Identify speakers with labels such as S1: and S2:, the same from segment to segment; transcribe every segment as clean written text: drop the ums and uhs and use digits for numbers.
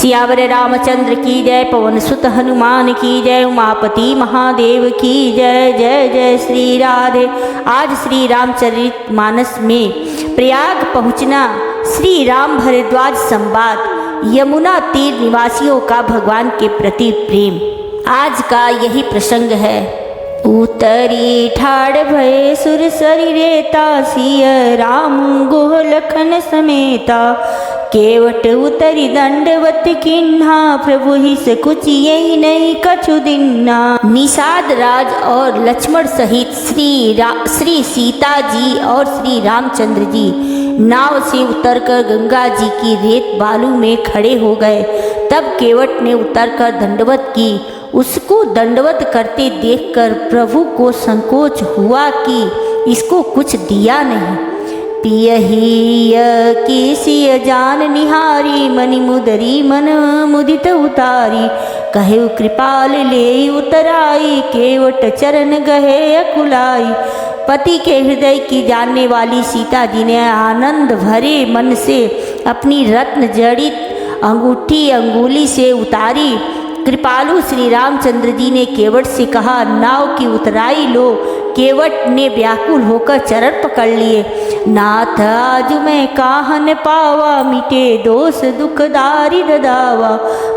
S1: सियावर रामचंद्र की जय, पवन सुत हनुमान की जय, उमापति महादेव की जय। जय जय श्री राधे। आज श्री रामचरित मानस में प्रयाग पहुँचना, श्री राम भारद्वाज संवाद, यमुना तीर निवासियों का भगवान के प्रति प्रेम, आज का यही प्रसंग है। उतरी ठाड़ भय सुर शरीरेता, सिय राम गुह लखन समेता, केवट उतरी दंडवत किन्हा, प्रभु ही से कुछ यही नहीं कछु दिन्ना। निषाद राज और लक्ष्मण सहित श्री सीता जी और श्री रामचंद्र जी नाव से उतरकर गंगा जी की रेत बालू में खड़े हो गए। तब केवट ने उतरकर दंडवत की। उसको दंडवत करते देखकर प्रभु को संकोच हुआ कि इसको कुछ दिया नहीं। पियहिय किसिय जान निहारी, मनि मुदरी मन मुदित उतारी, कहे कृपाल ले उतराई, केवट चरण गहे अकुलाई। पति के हृदय की जानने वाली सीता जी ने आनंद भरे मन से अपनी रत्न जड़ित अंगूठी अंगुली से उतारी। कृपालु श्री रामचंद्र जी ने केवट से कहा, नाव की उतराई लो। केवट ने व्याकुल होकर चरण पकड़ लिए। नाथ आज मैं काहन पावा, मिटे दोष दुखदारी ददावा,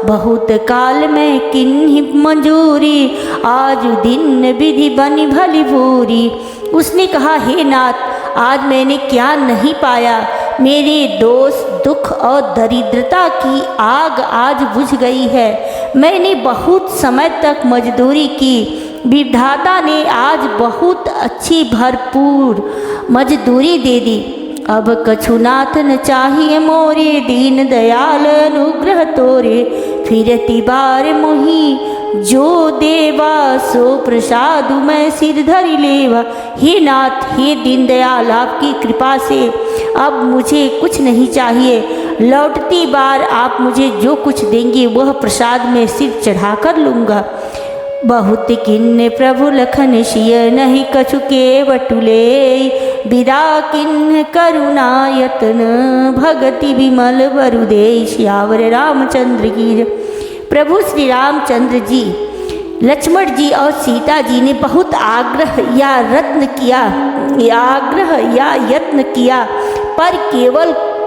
S1: बहुत काल में किन्ही मंजूरी, आज दिन विधि बनी भली भूरी। उसने कहा, हे नाथ, आज मैंने क्या नहीं पाया। मेरे दोष दुख और दरिद्रता की आग आज बुझ गई है। मैंने बहुत समय तक मजदूरी की, विधाता ने आज बहुत अच्छी भरपूर मजदूरी दे दी। अब कछु नाथ न चाहिए मोरे, दीन दयाल अनुग्रह तोरे, फिरती बार मोही जो देवा, सो प्रसाद मैं सिर धरि लेवा। हे नाथ, हे दीनदयाल, आपकी कृपा से अब मुझे कुछ नहीं चाहिए। लौटती बार आप मुझे जो कुछ देंगे वह प्रसाद में सिर चढ़ाकर लूँगा। बहुत किन्ने प्रभु लखन सिय, नहीं कछु केवटुले, विदा किन्ह करुणा यतन, भगति विमल वरुदे। सियावर रामचंद्र की। प्रभु श्री रामचंद्र जी, लक्ष्मण जी और सीता जी ने बहुत आग्रह या यत्न किया, पर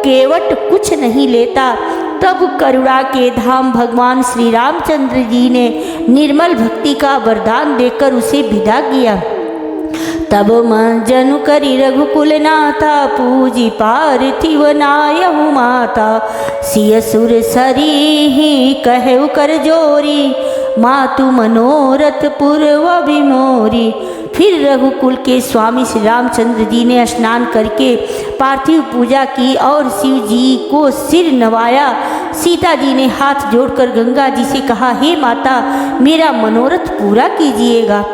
S1: केवट कुछ नहीं लेता। तब करुणा के धाम भगवान श्री रामचंद्र जी ने निर्मल भक्ति का वरदान देकर उसे विदा किया। तब मन जनु करी रघुकुल नाथा, पूजी पार्थिव नायहु माता, सिय सुर सरी ही कहु कर जोरी, मातु मनोरथ पूर्व विमोरी। फिर रघुकुल के स्वामी श्री रामचंद्र जी ने स्नान करके पार्थिव पूजा की और शिव जी को सिर नवाया। सीता जी ने हाथ जोड़कर गंगा जी से कहा, हे माता, मेरा मनोरथ पूरा कीजिएगा।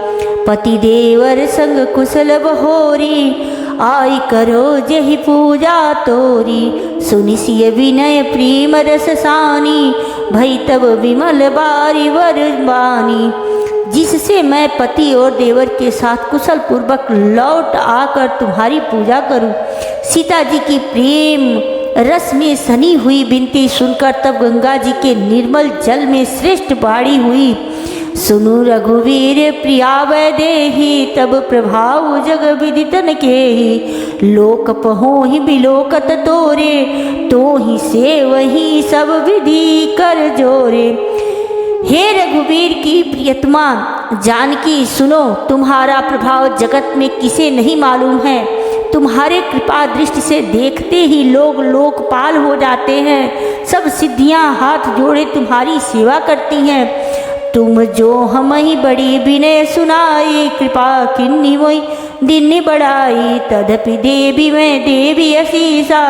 S1: पति देवर संग कुशल बहोरी, आई करो जहि पूजा तोरी, सुनि सिय विनय प्रेम रस सानी, भई तब विमल बारी वर बानी। जिससे मैं पति और देवर के साथ कुशल पूर्वक लौट आकर तुम्हारी पूजा करूं। सीता जी की प्रेम रस में सनी हुई विनती सुनकर तब गंगा जी के निर्मल जल में श्रेष्ठ बाड़ी हुई। सुनु रघुवीर प्रिया वैदेही, तब प्रभाव जग विदितन केहि, लोक पहोहि बिलोकत तोरे, तो ही से वही सब विधि कर जोरे। हे रघुवीर की प्रियतमा जानकी, सुनो, तुम्हारा प्रभाव जगत में किसे नहीं मालूम है। तुम्हारे कृपा दृष्टि से देखते ही लोग लोकपाल हो जाते हैं। सब सिद्धियां हाथ जोड़े तुम्हारी सेवा करती हैं। तुम जो हम ही बड़ी विनय सुनाई, कृपा किन्नी मोई दिन बढ़ाई, तदपि देवी मैं देवी असीसा,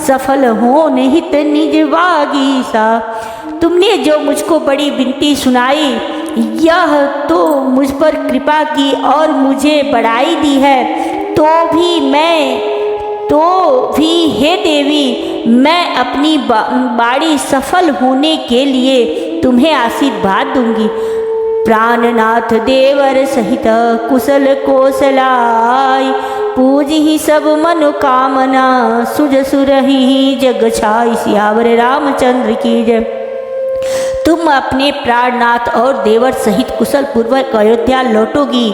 S1: सफल हो निहित निज वागीसा। तुमने जो मुझको बड़ी विनती सुनाई, यह तो मुझ पर कृपा की और मुझे बढ़ाई दी है, तो भी हे देवी, मैं अपनी बाड़ी सफल होने के लिए तुम्हें आशीर्वाद दूंगी। प्राणनाथ देवर सहित कुशल कोसलाई, पूज ही सब मनोकामना, सुज सुरही जग छाई। सियावर रामचंद्र की जय। तुम अपने प्राणनाथ और देवर सहित कुशल पूर्वक अयोध्या लौटोगी।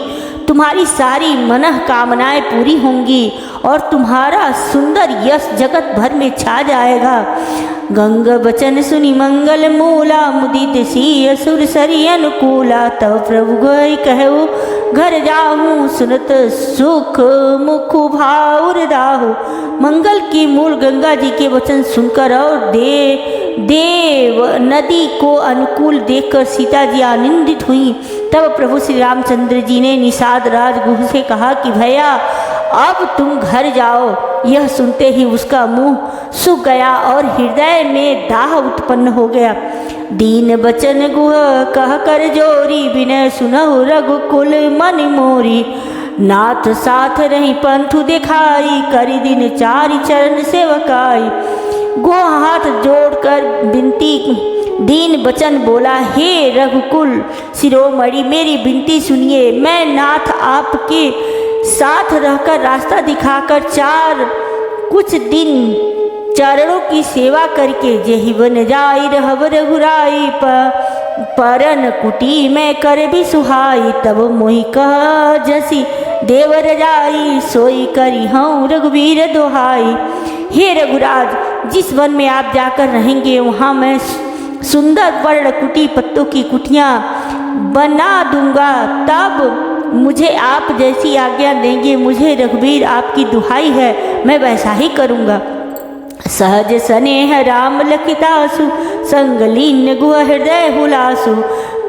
S1: तुम्हारी सारी मनः कामनाएं पूरी होंगी और तुम्हारा सुंदर यश जगत भर में छा जाएगा। गंग बचन सुनि मंगल मूला, मुदित सी असुर सरी अनुकूला। तब प्रभु गोई कहु घर जाहूँ, सुनत सुख मुख भाउर दाहु। मंगल की मूल गंगा जी के वचन सुनकर और देव नदी को अनुकूल देखकर सीता जी आनंदित हुई। तब प्रभु श्री रामचंद्र जी ने निषाद राज गुह से कहा कि भैया अब तुम घर जाओ। यह सुनते ही उसका मुंह सूख गया और हृदय में दाह उत्पन्न हो गया। दीन बचन गुह कह कर जोरी, विनय सुनहु रघुकुल मन मोरी। नाथ साथ रही पंथु दिखाई, करी दिन चारि चरण सेवकाई। गुह हाथ जोड़कर विनती दीन बचन बोला, हे रघुकुल शिरोमणि मेरी विनती सुनिए। मैं नाथ आपके साथ रहकर रास्ता दिखाकर कुछ दिन चरणों की सेवा करके जेहि बन जाई रहब रघुराई। परन कुटी में कर भी सुहाई, तब मोहि कह जसी देवर जाई। सोई करी हूँ रघुवीर दोहाई। हे रघुराज, जिस वन में आप जाकर रहेंगे वहाँ मैं सुंदर वर्ण कुटी पत्तों की कुटियाँ बना दूंगा। तब मुझे आप जैसी आज्ञा देंगे। मुझे रघुवीर आपकी दुहाई है, मैं वैसा ही करूँगा। सहज स्नेह राम लखितासु, संग लीन गुह हृदय हुलासु।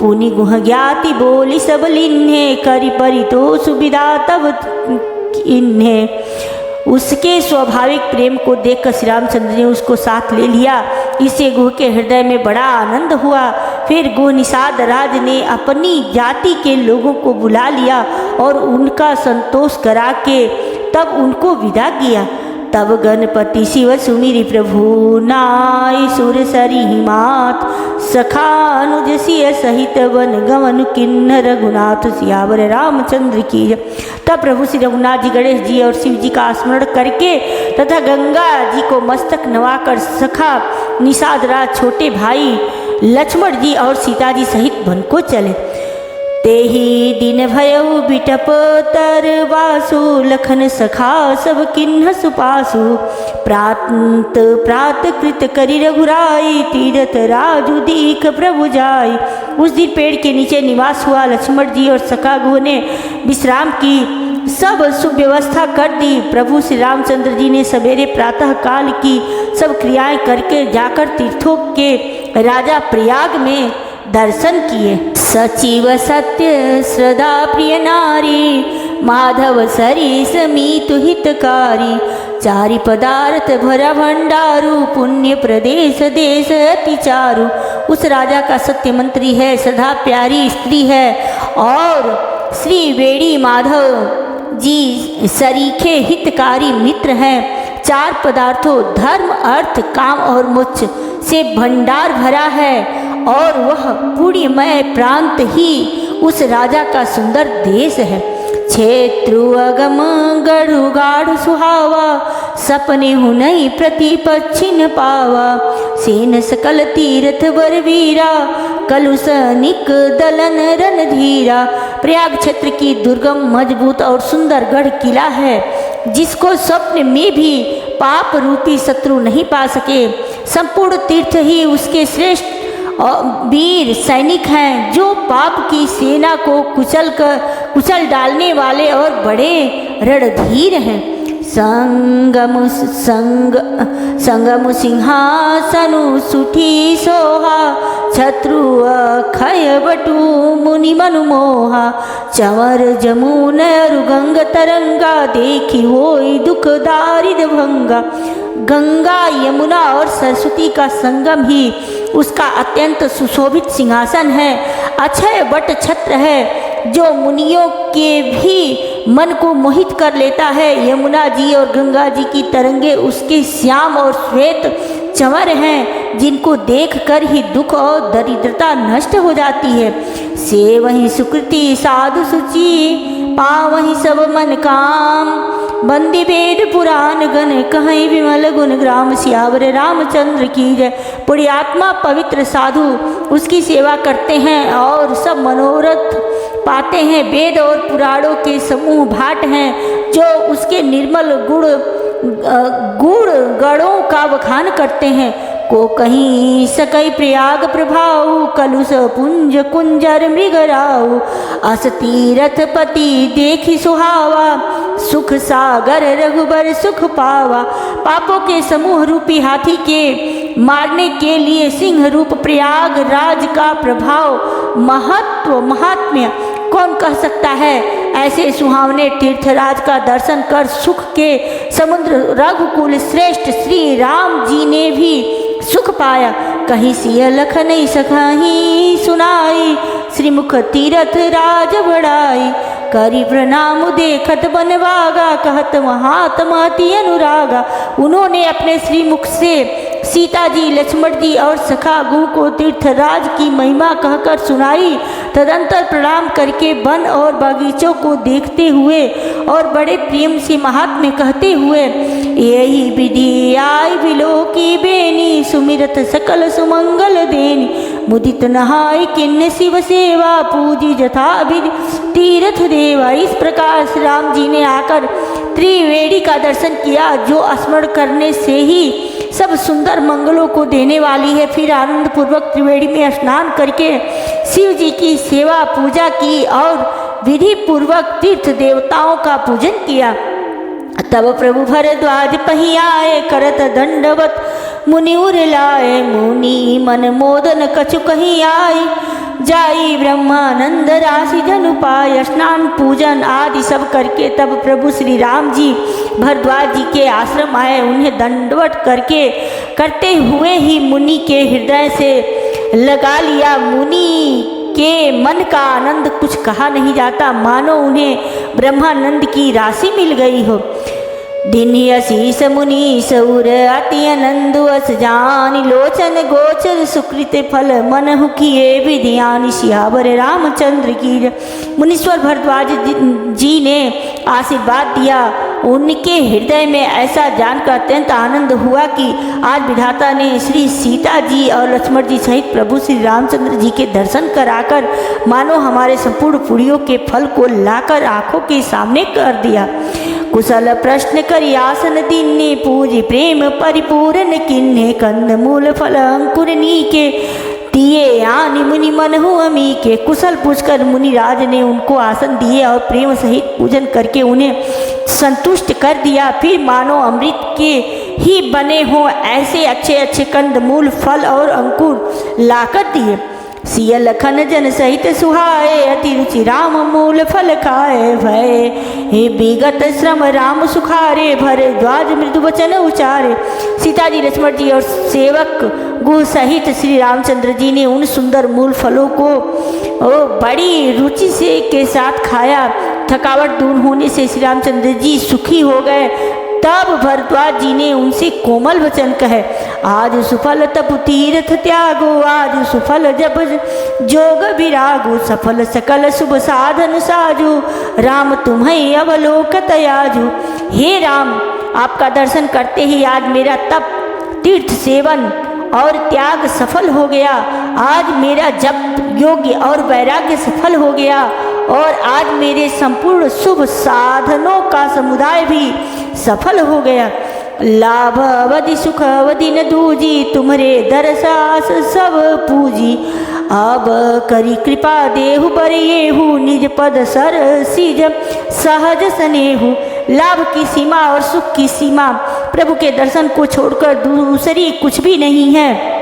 S1: पुनि गुह ज्ञाति बोली सब लीन्हे, करि परितोषु विदा तब इन्हें। उसके स्वाभाविक प्रेम को देखकर श्री रामचंद्र ने उसको साथ ले लिया। इससे गुह के हृदय में बड़ा आनंद हुआ। फिर गुह निषाद राज ने अपनी जाति के लोगों को बुला लिया और उनका संतोष करा के तब उनको विदा किया। तब गणपति शिव सुमिरि प्रभु नाई, सुर सरी हिमात सखानुज सिय सहित वन गमन किन्न रघुनाथ सियावर रामचंद्र की। तब प्रभु श्री रघुनाथ जी गणेश जी और शिव जी का स्मरण करके तथा गंगा जी को मस्तक नवाकर सखा निषाद राज छोटे भाई लक्ष्मण जी और सीता जी सहित वन को चले। तेहि दिन भयउ बिटप तर वासु, लखन सखा सब किन्ह सुपासु। प्रात कृत करि रघुराई, तीरथ राजु दीख प्रभु जाई। उस दिन पेड़ के नीचे निवास हुआ। लक्ष्मण जी और सखा गुह ने विश्राम की सब सुव्यवस्था कर दी। प्रभु श्री रामचंद्र जी ने सवेरे प्रातः काल की सब क्रियाएं करके जाकर तीर्थों के राजा प्रयाग में दर्शन किए। सचिव सत्य श्रद्धा प्रिय नारी, माधव सरीस मीतु हितकारी। चारि पदार्थ भरा भंडारू, पुण्य प्रदेश देश अति चारु। उस राजा का सत्य मंत्री है, श्रद्धा प्यारी स्त्री है और श्री वेणी माधव जी सरीखे हितकारी मित्र हैं। चार पदार्थों धर्म अर्थ काम और मोक्ष से भंडार भरा है और वह पुण्यमय प्रांत ही उस राजा का सुंदर देश है। क्षेत्रु अगम गढ़ु गाढ़ सुहावा, सपने हुनई प्रति पच्छिन पावा। सेन सकल तीर्थ वर वीरा, कलुसनिक दलन रणधीरा। प्रयाग क्षेत्र की दुर्गम मजबूत और सुंदर गढ़ किला है, जिसको स्वप्न में भी पाप रूपी शत्रु नहीं पा सके। संपूर्ण तीर्थ ही उसके श्रेष्ठ वीर सैनिक हैं, जो पाप की सेना को कुचल डालने वाले और बड़े रणधीर हैं। संगम सिंहासनु सुठी सोहा, शत्रु अक्षय बटु मुनि मनु मोहा। चंवर जमुन गंग तरंगा, देखी होई दुख दारिद भंगा। गंगा यमुना और सरस्वती का संगम ही उसका अत्यंत सुशोभित सिंहासन है। अक्षय वट छत्र है जो मुनियों के भी मन को मोहित कर लेता है। यमुना जी और गंगा जी की तरंगे उसके श्याम और श्वेत चंवर हैं, जिनको देखकर ही दुख और दरिद्रता नष्ट हो जाती है। से वही सुकृति साधु सुचि, पावहि सब मन काम। बंदी वेद पुराण गण कहीं विमल गुण ग्राम सियावर रामचंद्र की जय। पुण्यात्मा पवित्र साधु उसकी सेवा करते हैं और सब मनोरथ पाते हैं। वेद और पुराणों के समूह भाट हैं जो उसके निर्मल गुण गणों का बखान करते हैं। को कहीं सकई प्रयाग प्रभाऊ कलुष पुंज कुंजर मृगराऊ अस तीरथ पति देखी सुहावा सुख सागर रघुबर सुख पावा। पापों के समूह रूपी हाथी के मारने के लिए सिंह रूप प्रयाग राज का प्रभाव महत्व महात्म्य कौन कह सकता है। ऐसे सुहावने तीर्थराज का दर्शन कर सुख के समुद्र रघुकुल श्रेष्ठ श्री राम जी ने भी सुख पाया। कहीं सिय लख नहीं सखाही सुनाई श्रीमुख तीरथ राज बढ़ाई। करी प्रणाम देखत बनवागा कहत महात्मा अति अनुरागा। उन्होंने अपने श्रीमुख से सीता जी लक्ष्मण जी और सखा गु को तीर्थराज की महिमा कहकर सुनाई। तदंतर प्रणाम करके वन और बागीचों को देखते हुए और बड़े प्रेम से महात्म्य कहते हुए यही विधि आई बिलो की बेनी सुमिरत सकल सुमंगल देनी। मुदित नहाय किन्न शिव सेवा पूजी जथा विधि तीर्थ देवा। इस प्रकार श्री राम जी ने आकर त्रिवेणी का दर्शन किया जो स्मरण करने से ही सब सुंदर मंगलों को देने वाली है। फिर आनंद पूर्वक त्रिवेणी में स्नान करके शिव जी की सेवा पूजा की और विधि पूर्वक तीर्थ देवताओं का पूजन किया। तब प्रभु भरद्वाज पही आए करत दंडवत मुनि उर लाए। मुनि मन मोदन कछु कहीं आए जाई ब्रह्मानंद राशि जनु पाय। स्नान पूजन आदि सब करके तब प्रभु श्री राम जी भरद्वाज जी के आश्रम आए। उन्हें दंडवत करते हुए ही मुनि के हृदय से लगा लिया। मुनि के मन का आनंद कुछ कहा नहीं जाता, मानो उन्हें ब्रह्मानंद की राशि मिल गई हो। दिन अशीष मुनि सौर अति आनंद अस जानी लोचन गोचर सुकृत फल मन हुकिए विध्यान सियावर रामचंद्र की। मुनीश्वर भरद्वाज जी ने आशीर्वाद दिया। उनके हृदय में ऐसा जानकर अत्यंत आनंद हुआ कि आज विधाता ने श्री सीता जी और लक्ष्मण जी सहित प्रभु श्री रामचंद्र जी के दर्शन कराकर मानो हमारे संपूर्ण पुण्यों के फल को लाकर आंखों के सामने कर दिया। कुशल प्रश्न करी आसन दीन्ने पूजी प्रेम परिपूर्ण किन्ने कंद मूल फल अंकुर नीके दिए आनि मुनि मन अमी के। कुशल पूछकर मुनिराज ने उनको आसन दिए और प्रेम सहित पूजन करके उन्हें संतुष्ट कर दिया। फिर मानो अमृत के ही बने हों ऐसे अच्छे अच्छे कंद मूल फल और अंकुर लाकर दिए। सिय लखन जन सहित सुहाए अति रुचि राम मूल फल खाए भय। हे विगत श्रम राम सुखारे भरद्वाज मृदु वचन उचारे। सीता जी लक्ष्मण जी और सेवक गु सहित श्री रामचंद्र जी ने उन सुंदर मूल फलों को बड़ी रुचि से के साथ खाया। थकावट दूर होने से श्री रामचंद्र जी सुखी हो गए। तब भरद्वाज जी ने उनसे कोमल वचन कहे, आज सुफल तप तीर्थ त्यागो आज सुफल जब जोग विरागो सफल सकल शुभ साधन साजो राम तुम्हें अवलोकत आजो। हे राम, आपका दर्शन करते ही आज मेरा तप तीर्थ सेवन और त्याग सफल हो गया। आज मेरा जप योग्य और वैराग्य सफल हो गया और आज मेरे संपूर्ण शुभ साधनों का समुदाय भी सफल हो गया। लाभ अवधि सुख अवधि न दूजी तुम्हारे दरसास सब पूजी। अब करी कृपा देहु पर येहु निज पद सर सिज सहज स्नेहु। लाभ की सीमा और सुख की सीमा प्रभु के दर्शन को छोड़कर दूसरी कुछ भी नहीं है।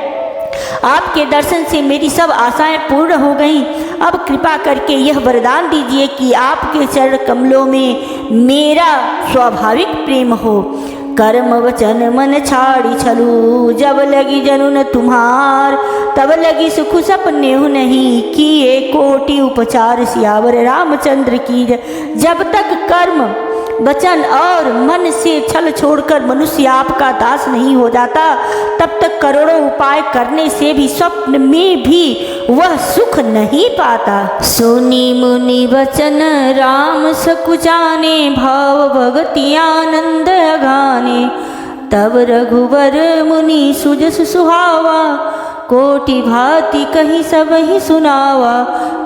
S1: आपके दर्शन से मेरी सब आशाएं पूर्ण हो गईं। अब कृपा करके यह वरदान दीजिए कि आपके चरण कमलों में मेरा स्वाभाविक प्रेम हो। कर्म वचन मन छाड़ी छलू जब लगी जनुन तुम्हार तब लगी सुख सपने हो नहीं किए कोटि उपचार सियावर रामचंद्र की। जब तक कर्म वचन और मन से छल छोड़कर मनुष्य आपका दास नहीं हो जाता, तब तक करोड़ों उपाय करने से भी स्वप्न में भी वह सुख नहीं पाता। सुनी मुनि वचन राम सकुचाने, भाव भगति आनंद अगाने, तब रघुवर मुनि सुजस सुहावा, कोटि भांति कहीं सब ही सुनावा।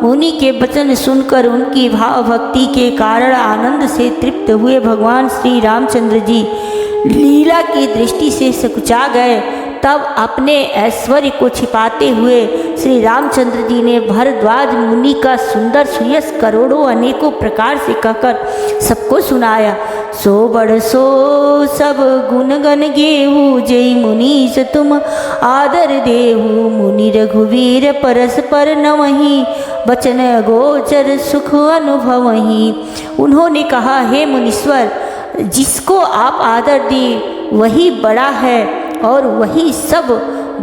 S1: मुनि के वचन सुनकर उनकी भाव भक्ति के कारण आनंद से तृप्त हुए भगवान श्री रामचंद्र जी लीला की दृष्टि से सकुचा गए। तब अपने ऐश्वर्य को छिपाते हुए श्री रामचंद्र जी ने भरद्वाज मुनि का सुंदर सुयस करोड़ों अनेकों प्रकार से कहकर सबको सुनाया। सो बड़ सो सब गुण गण गेहू, जय मुनीस तुम आदर देहू। मुनि रघुवीर परस्पर नवहि, बचन गोचर सुख अनुभवहि। उन्होंने कहा, हे मुनीश्वर, जिसको आप आदर दी वही बड़ा है और वही सब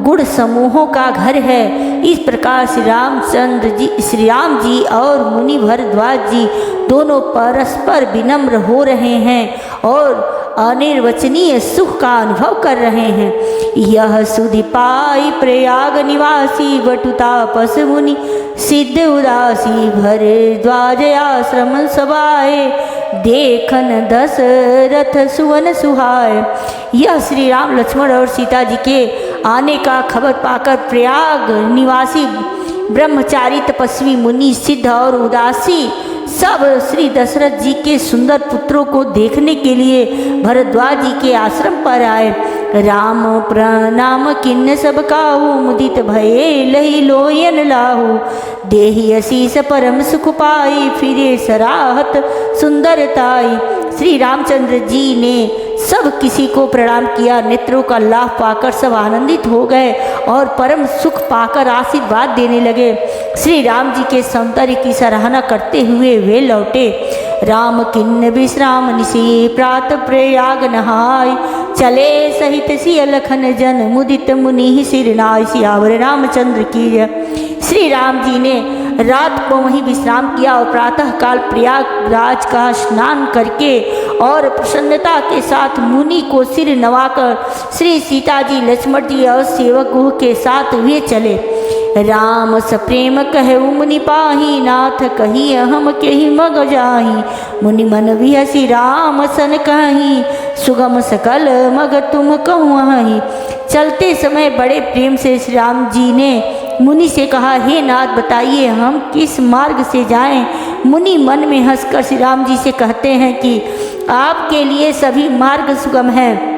S1: गुण समूहों का घर है। इस प्रकार श्री राम जी और मुनि भरद्वाज जी दोनों परस्पर विनम्र हो रहे हैं और अनिर्वचनीय सुख का अनुभव कर रहे हैं। यह सुधि पाई प्रयाग निवासी, बटु तापस मुनि सिद्ध उदासी। भरद्वाज आश्रम सभाए, देखन दशरथ सुवन सुहाए। यह श्री राम लक्ष्मण और सीता जी के आने का खबर पाकर प्रयाग निवासी ब्रह्मचारी तपस्वी मुनि सिद्ध और उदासी सब श्री दशरथ जी के सुंदर पुत्रों को देखने के लिए भरद्वाज जी के आश्रम पर आए। राम प्रणाम किन्न सब काहू, मुदित भये लही लोयन लाहू। देहि असीस परम सुख पाई, फिरे सराहत सुंदरताई। श्री रामचंद्र जी ने सब किसी को प्रणाम किया। नेत्रों का लाभ पाकर सब आनंदित हो गए और परम सुख पाकर आशीर्वाद देने लगे। श्री राम जी के सौंदर्य की सराहना करते हुए वे लौटे। राम किन्न विश्राम निशि, प्रात प्रयाग नहाय। चले सहित सिय लखन जन, मुदित मुनि सिर नाय। सियावर रामचंद्र की जय। श्री राम जी ने रात को वहीं विश्राम किया और प्रातः काल प्रयागराज का स्नान करके और प्रसन्नता के साथ मुनि को सिर नवाकर श्री सीता जी, लक्ष्मण जी और सेवकों के साथ वे चले। राम सप्रेम कहु मुनि पाही, नाथ कही हम केहि मग जाही। मुनि मन विहसी राम सन कही, सुगम सकल मग तुम कहूँ। चलते समय बड़े प्रेम से श्री राम जी ने मुनि से कहा, हे नाथ, बताइए हम किस मार्ग से जाएं। मुनि मन में हंसकर श्री राम जी से कहते हैं कि आपके लिए सभी मार्ग सुगम हैं।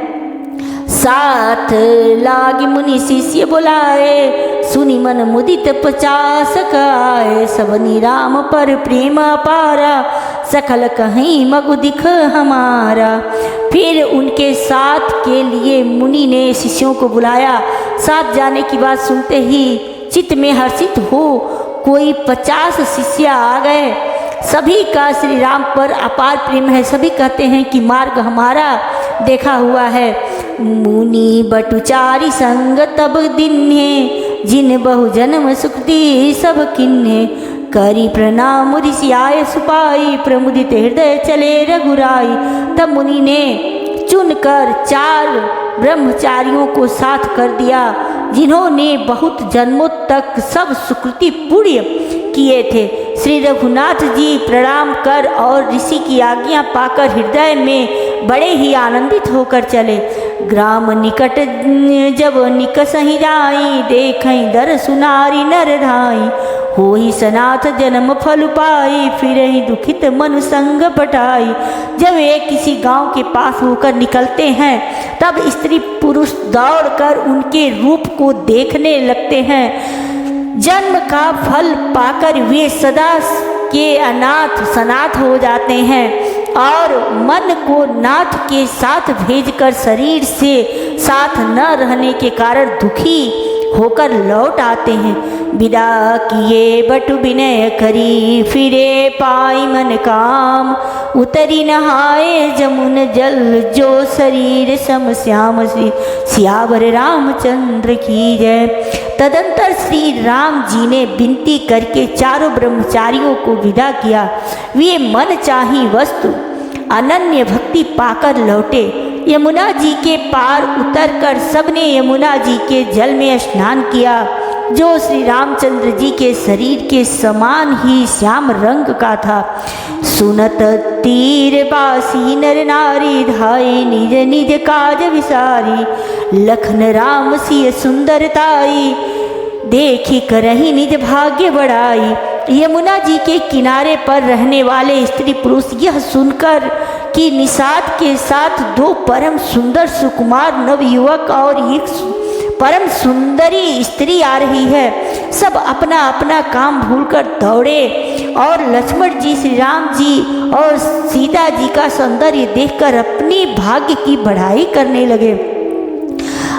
S1: साथ लाग मुनि शिष्य बुलाए, सुनि मन मुदित 50 आए। सबनी राम पर प्रेम अपारा, सकल कहीं मगु दिख हमारा। फिर उनके साथ के लिए मुनि ने शिष्यों को बुलाया। साथ जाने की बात सुनते ही चित्त में हर्षित हो कोई 50 शिष्य आ गए। सभी का श्री राम पर अपार प्रेम है। सभी कहते हैं कि मार्ग हमारा देखा हुआ है। मुनि बटुचारी संग तब दिन्हे, जिन बहु जन्म सुख दी सब किन्हे। करी प्रणाम ऋषि आय सुपाई, प्रमुदित हृदय चले रघुराई। तब मुनि ने चुनकर 4 ब्रह्मचारियों को साथ कर दिया, जिन्होंने बहुत जन्मों तक सब सुकृति पुण्य किए थे। श्री रघुनाथ जी प्रणाम कर और ऋषि की आज्ञा पाकर हृदय में बड़े ही आनंदित होकर चले। ग्राम निकट जब निकसहि जाई, देखई दर सुनारी नर धाई। होई सनाथ जन्म फल पाई, फिर ही दुखित मन संग पटाई। जब वे किसी गांव के पास होकर निकलते हैं तब स्त्री पुरुष दौड़कर उनके रूप को देखने लगते हैं। जन्म का फल पाकर वे सदा के अनाथ सनाथ हो जाते हैं और मन को नाथ के साथ भेजकर शरीर से साथ न रहने के कारण दुखी होकर लौट आते हैं। विदा किए बटु विनय करी, फिरे पाई मन काम। उतरी नहाए जमुन जल, जो शरीर सम श्याम। श्री सियावर रामचंद्र की जय। तदंतर श्री राम जी ने विनती करके चारों ब्रह्मचारियों को विदा किया। वे मन चाही वस्तु अनन्य भक्ति पाकर लौटे। यमुना जी के पार उतरकर सबने यमुना जी के जल में स्नान किया, जो श्री रामचंद्र जी के शरीर के समान ही श्याम रंग का था। सुनत तीर बासी नर नारी धाई, निज निज काज विसारी, लखन राम सिय सुंदरताई, देखी करही निज भाग्य बढ़ाई। यमुना जी के किनारे पर रहने वाले स्त्री पुरुष यह सुनकर कि निषाद के साथ दो परम सुंदर सुकुमार नवयुवक और एक परम सुंदरी स्त्री आ रही है, सब अपना अपना काम भूलकर दौड़े और लक्ष्मण जी, श्री राम जी और सीता जी का सौंदर्य देखकर अपनी भाग्य की बढ़ाई करने लगे।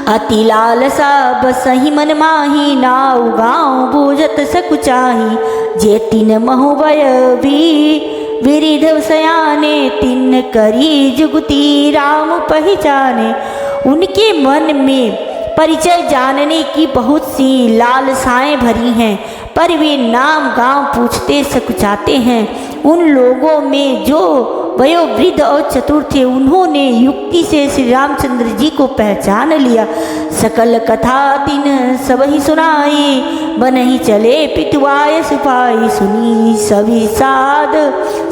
S1: अति लालसा बसहि मन माही, नाउ गाँव बूझत सकुचाही, जे तिन महुबय विरिध सयाने, तिन करी जुगती राम पहचाने। उनके मन में परिचय जानने की बहुत सी लालसाएं भरी हैं, पर वे नाम गांव पूछते सकुचाते हैं। उन लोगों में जो वयोवृद्ध और चतुर थे, उन्होंने युक्ति से श्री रामचंद्र जी को पहचान लिया। सकल कथा तिन सब ही सुनाई, बनहि चले पितुआय सिपाही, सुनी सभी साध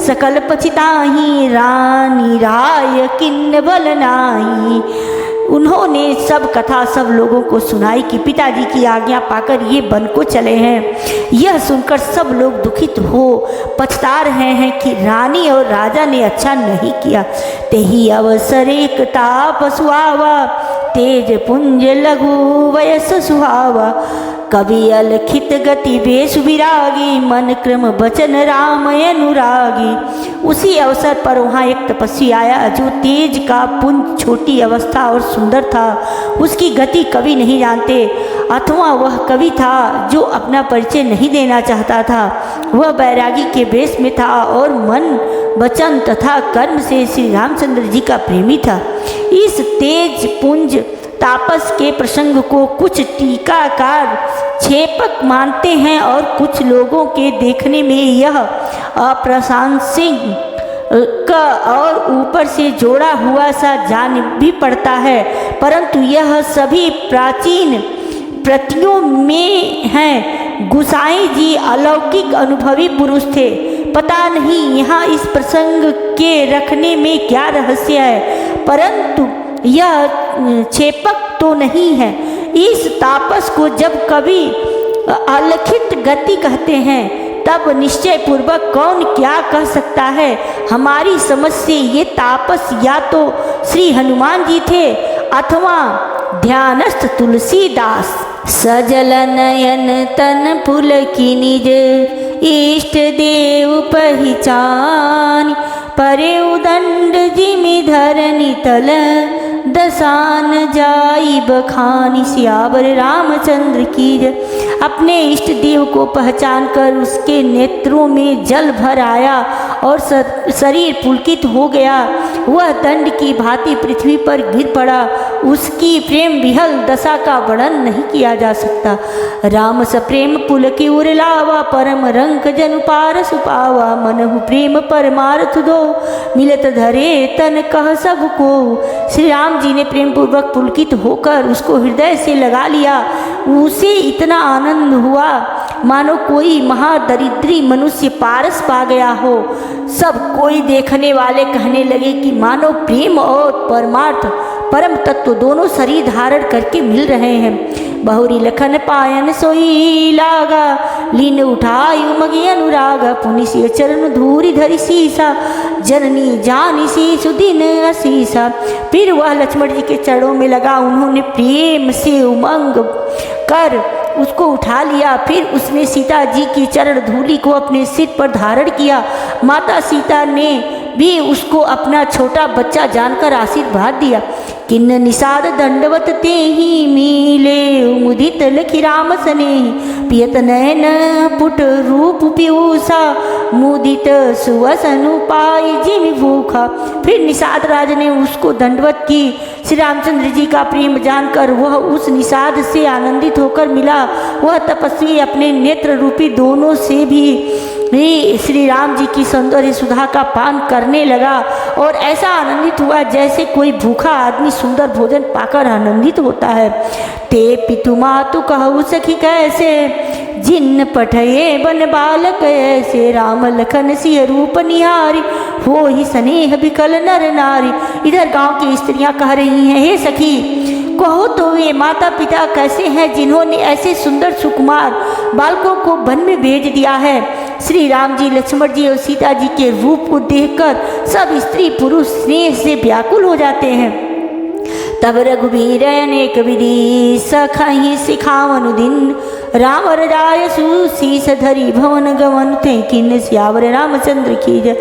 S1: सकल पछिताही, रानी राय किन्न बल नाही। उन्होंने सब कथा सब लोगों को सुनाई कि पिताजी की आज्ञा पाकर ये वन को चले हैं। यह सुनकर सब लोग दुखित हो पछता रहे हैं कि रानी और राजा ने अच्छा नहीं किया। तेहि अवसर एक ताप सुहावा, तेज पुंज लघु वयस सुहावा, कवि अलखित गति बेसु विरागी, मन क्रम बचन राम अनुरागी। उसी अवसर पर वहाँ एक तपस्वी आया जो तेज का पुंज, छोटी अवस्था और सुंदर था। उसकी गति कवि नहीं जानते, अथवा वह कवि था जो अपना परिचय नहीं देना चाहता था। वह बैरागी के वेश में था और मन, वचन तथा कर्म से श्री रामचंद्र जी का प्रेमी था। इस तेज पुंज तापस के प्रसंग को कुछ टीकाकार छेपक मानते हैं और कुछ लोगों के देखने में यह अप्रासंगिक और ऊपर से जोड़ा हुआ सा जान भी पड़ता है, परंतु यह सभी प्राचीन प्रतियों में हैं। गुसाई जी अलौकिक अनुभवी पुरुष थे। पता नहीं यहाँ इस प्रसंग के रखने में क्या रहस्य है, परंतु यह छेपक तो नहीं है। इस तापस को जब कभी अलखित गति कहते हैं, तब निश्चय पूर्वक कौन क्या कह सकता है। हमारी समझ से ये तापस या तो श्री हनुमान जी थे अथवा ध्यानस्थ तुलसीदास। सजल नयन तन पुलकी निज, इष्ट देव पहचान, परे उदंड जिमि धरनी तल, दसान जाई बखानी। सियावर रामचंद्र की जय। अपने इष्ट देव को पहचान कर उसके नेत्रों में जल भर आया और शरीर पुलकित हो गया। वह दंड की भांति पृथ्वी पर गिर पड़ा। उसकी प्रेम विहल दशा का वर्णन नहीं किया जा सकता। राम स प्रेम पुलकी उरलावा, परम रंग जनु पार सुपावा, मनहु प्रेम परमार्थ दो, मिलत धरे तन कह सबको। श्री राम जी ने प्रेम पूर्वक पुलकित होकर उसको हृदय से लगा लिया। उसे इतना आनंद हुआ मानो कोई महादरिद्री मनुष्य पारस पा गया हो। सब कोई देखने वाले कहने लगे कि मानो प्रेम और परमार्थ परम तत्व दोनों शरीर धारण करके मिल रहे हैं। बहुरी लखन पायन सोई लागा, लीन उठायु मगी अनुरागा, पुनि सिय चरण धूरी धरि सीसा, जननी जानी सी सुदिन असीसा। फिर वह लक्ष्मण जी के चरणों में लगा। उन्होंने प्रेम से उमंग कर उसको उठा लिया। फिर उसने सीता जी की चरण धूलि को अपने सिर पर धारण किया। माता सीता ने भी उसको अपना छोटा बच्चा जानकर आशीर्वाद दिया। किन्न निषाद दंडवत ते ही मिले, मुदित लखी राम सनेहि, पियत नयन पुट रूप पीयूषा, मुदित सुवसनु पाई जिमि भूखा। फिर निषाद राज ने उसको दंडवत की। श्री रामचंद्र जी का प्रेम जानकर वह उस निषाद से आनंदित होकर मिला। वह तपस्वी अपने नेत्र रूपी दोनों से भी श्री राम जी की सौंदर्य सुधा का पान करने लगा और ऐसा आनंदित हुआ जैसे कोई भूखा आदमी सुंदर भोजन पाकर आनंदित होता है। ते पितु मातु कहु सखी कैसे, जिन पठये बन बालक ऐसे, राम लखन सिंह रूप निहारी, हो ही स्नेह विकल नर नारी। इधर गांव की स्त्रियां कह रही हैं, हे सखी कहो तो वे माता पिता कैसे हैं जिन्होंने ऐसे सुंदर सुकुमार बालकों को वन में भेज दिया है। श्री राम जी, लक्ष्मण जी और सीता जी के रूप को देखकर सब स्त्री पुरुष स्नेह से व्याकुल हो जाते हैं। तब रघुबीर अनेक विधि सखहि सिखावनु दिन, राम रजाय सुशीस धरी भवन गवन थे किन, सियावर रामचंद्र की जय।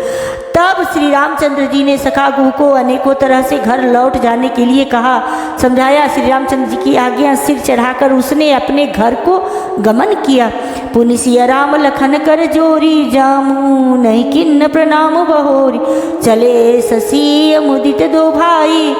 S1: तब श्री रामचंद्र जी ने सखा गुह को अनेकों तरह से घर लौट जाने के लिए कहा, समझाया। श्री रामचंद्र जी की आज्ञा सिर चढ़ाकर उसने अपने घर को गमन किया। पुनि सिया राम लखन कर जोरी, जामू नहीं किन्न प्रणाम बहोरी, चले शशि मुदित दो भाई,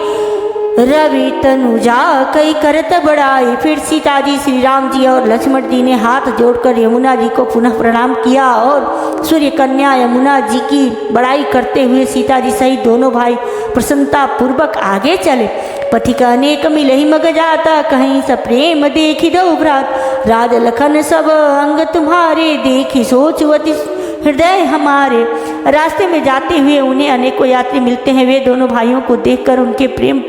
S1: रवि तनुजा कई करत बड़ाई। फिर सीता जी, श्री राम जी और लक्ष्मण जी ने हाथ जोड़कर यमुना जी को पुनः प्रणाम किया और सूर्य कन्या यमुना जी की बड़ाई करते हुए सीता जी सहित दोनों भाई प्रसन्नता पूर्वक आगे चले। पथिक अनेक मिलहि मग जाता, कहीं स प्रेम देखी दो भ्रात, राज लखन सब अंग तुम्हारे, देखी सोचवती हृदय हमारे। रास्ते में जाते हुए उन्हें अनेकों यात्री मिलते हैं। वे दोनों भाइयों को देखकर उनके प्रेम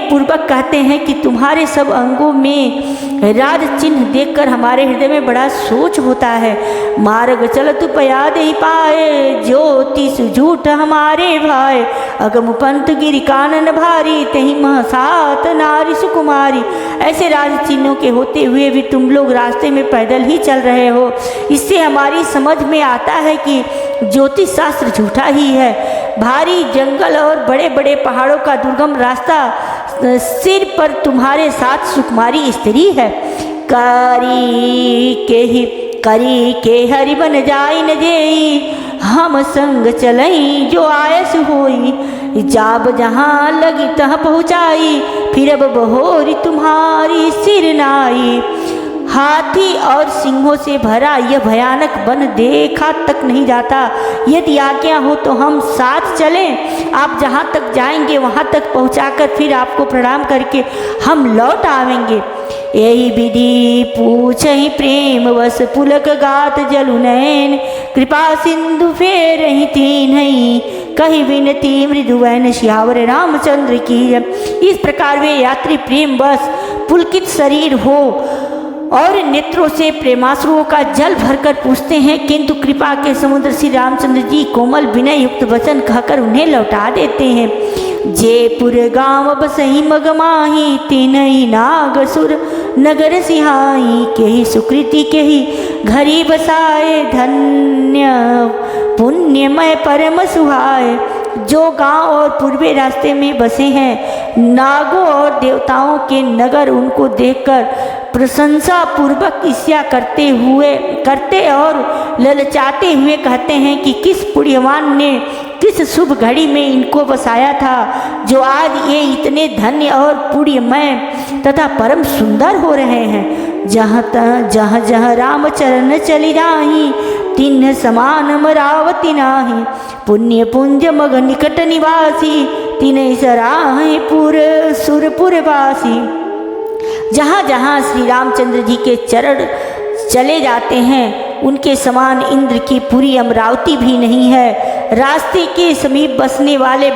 S1: पूर्वक कहते हैं कि तुम्हारे सब अंगों में राज चिन्ह देखकर हमारे हृदय में बड़ा सोच होता है। मार्ग चलत पया दे पाए, ज्योतिष झूठ हमारे भाई, अगम पंथ गिरि कानन भारी, तही महसात नारी सुकुमारी। ऐसे राज चिन्हों के होते हुए भी तुम लोग रास्ते में पैदल ही चल रहे हो। इससे हमारी समझ में आता है कि ज्योतिष शास्त्र झूठा ही है। भारी जंगल और बड़े बड़े पहाड़ों का दुर्गम रास्ता, सिर पर तुम्हारे साथ सुकुमारी स्त्री है। करी के हरि बन जाई न जेई, हम संग चलई जो आयस होई, जाब जहाँ लगी तह पहुँचाई, फिर अब बहोरी तुम्हारी सिर नाई। हाथी और सिंहों से भरा यह भयानक वन देखा तक नहीं जाता। यदि आज्ञा हो तो हम साथ चलें। आप जहाँ तक जाएंगे वहाँ तक पहुँचाकर फिर आपको प्रणाम करके हम लौट आवेंगे। यही विधि पूछहि प्रेम वस, पुलक गात जलु नैन, कृपा सिंधु फेर ही तीन्हि, कही विनती मृदुवैन, सियावर रामचंद्र की। इस प्रकार वे यात्री प्रेम बस पुलकित शरीर हो और नेत्रों से प्रेमाश्रुओं का जल भरकर पूछते हैं, किंतु कृपा के समुद्र श्री रामचंद्र जी कोमल विनय युक्त वचन कहकर उन्हें लौटा देते हैं। जयपुर गांव बसही मगमाही, तीनई नागसुर नगर सिहाई, के ही सुकृति के ही घरी बसाए, धन्य पुण्यमय परम सुहाय। जो गांव और पूर्वी रास्ते में बसे हैं, नागों और देवताओं के नगर उनको देखकर प्रशंसा पूर्वक ईर्ष्या करते और ललचाते हुए कहते हैं कि किस पुण्यवान ने किस शुभ घड़ी में इनको बसाया था, जो आज ये इतने धन्य और पुण्यमय तथा परम सुंदर हो रहे हैं। जहाँ जहाँ राम चरण चली जाही, तिन्ह समान अमरावती नाही, पुण्य पुंज मग निकट निवासी, तिन्ह सराहि पुर सुरपुर वासी। जहाँ जहाँ श्री रामचंद्र जी के चरण चले जाते हैं, उनके समान इंद्र की पूरी अमरावती भी नहीं है। रास्ते के समीप बसने वाले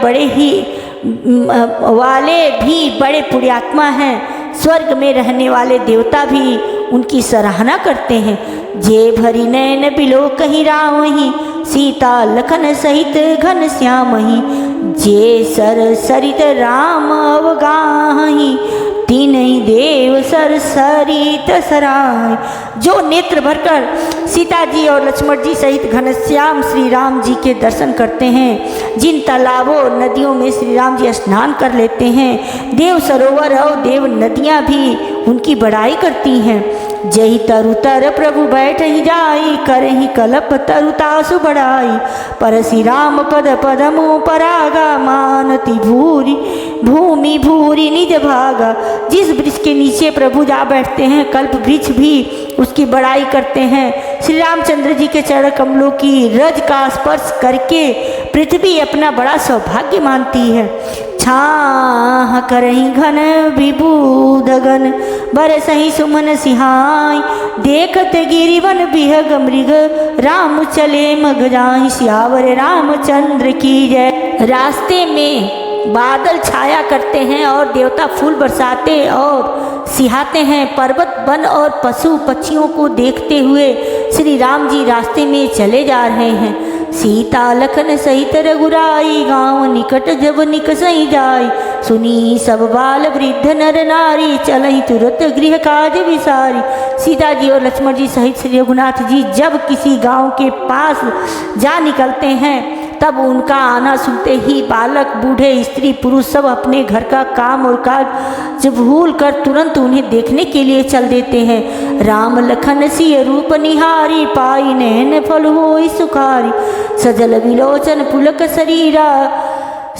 S1: भी बड़े पुण्यात्मा हैं। स्वर्ग में रहने वाले देवता भी उनकी सराहना करते हैं। जे भरी नैन बिलो कहीं रावही, सीता लखन सहित घन श्यामही, जे सर सरित राम अवगाही, तीनई देव सर सरित सराय। जो नेत्र भरकर सीता जी और लक्ष्मण जी सहित घनश्याम श्री राम जी के दर्शन करते हैं, जिन तालाबों नदियों में श्री राम जी स्नान कर लेते हैं, देव सरोवर और देव नदियाँ भी उनकी बड़ाई करती हैं। जही तरुतर प्रभु बैठ ही जाई, करही कलप तरुतासु बढ़ाई, परसि राम पद पदमो परागा, मानती भूमि भूरी निज भागा। जिस वृक्ष के नीचे प्रभु जा बैठते हैं, कल्प वृक्ष भी उसकी बड़ाई करते हैं। श्री रामचंद्र जी के चरण कमलों की रज का स्पर्श करके पृथ्वी अपना बड़ा सौभाग्य मानती है। छाह करही घन विबूधगन बरसही सुमन सिहाय देखत गिरिवन बिहग मृग राम चले मग जाहि सियावर रामचंद्र की जय। रास्ते में बादल छाया करते हैं और देवता फूल बरसाते और सिहाते हैं। पर्वत वन और पशु पक्षियों को देखते हुए श्री राम जी रास्ते में चले जा रहे हैं। सीता लखन सहित रघुराई गाँव निकट जब निकसई जाय सुनी सब बाल वृद्ध नर नारी चलई तुरंत गृह काज विसारी। सीता जी और लक्ष्मण जी सहित श्री रघुनाथ जी जब किसी गांव के पास जा निकलते हैं तब उनका आना सुनते ही बालक बूढ़े स्त्री पुरुष सब अपने घर का काम और काज भूल कर तुरंत उन्हें देखने के लिए चल देते हैं। राम लखन सिय रूप निहारी पाई नैन फल होई सुखारी सजल विलोचन पुलक शरीरा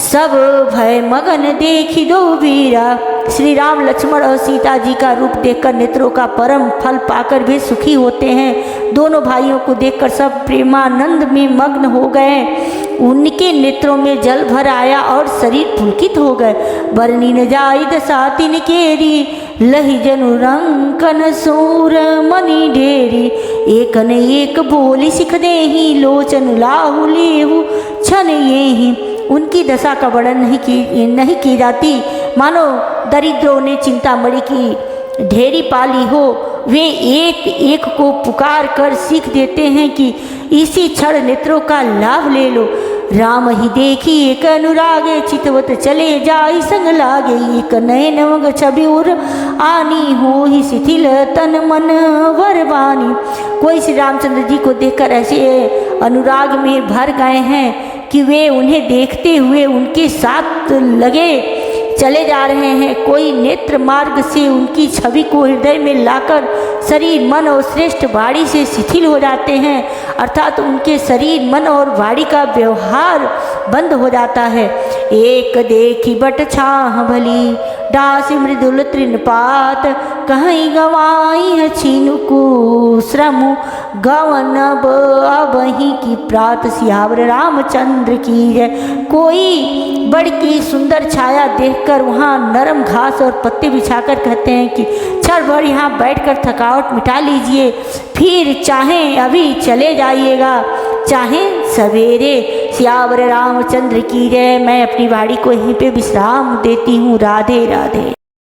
S1: सब भय मगन देखी दो वीरा। श्री राम लक्ष्मण और सीता जी का रूप देखकर नेत्रों का परम फल पाकर वे सुखी होते हैं। दोनों भाइयों को देखकर सब प्रेमानंद में मग्न हो गए। उनके नेत्रों में जल भर आया और शरीर पुलकित हो गए। बरनी न जाई दशा तिन केरी लही जनु रंकन सूर मणि ढेरी एक न एक बोली सिख देही लोचन लाहु लेहु छन येहि। उनकी दशा का वर्णन नहीं की जाती, मानो दरिद्रों ने चिंतामणि की ढेरी पाली हो। वे एक एक को पुकार कर सीख देते हैं कि इसी क्षण नेत्रों का लाभ ले लो। राम ही देखी एक अनुरागे चितवत चले जाई संग लागे एक नयन मग छवि उर आनी हो ही शिथिल तन मन वरवानी। कोई श्री रामचंद्र जी को देखकर ऐसे अनुराग में भर गए हैं कि वे उन्हें देखते हुए उनके साथ लगे चले जा रहे हैं। कोई नेत्र मार्ग से उनकी छवि को हृदय में लाकर शरीर मन और श्रेष्ठ वाणी से शिथिल हो जाते हैं, अर्थात उनके शरीर मन और वाणी का व्यवहार बंद हो जाता है। एक देखी बट छाह भली दास मृदुल तृणपात कहीं गवाई है छीनुकु श्रम गवन अबही की प्रात सियावर रामचंद्र की जय। कोई बड़ की सुंदर छाया देखकर वहाँ नरम घास और पत्ते बिछाकर कहते हैं कि क्षण भर यहाँ बैठकर थकावट मिटा लीजिए, फिर चाहें अभी चले जाइएगा, चाहें सवेरे। सियावर रामचंद्र की जय। मैं अपनी वाणी को यहीं पे विश्राम देती हूँ। राधे राधे।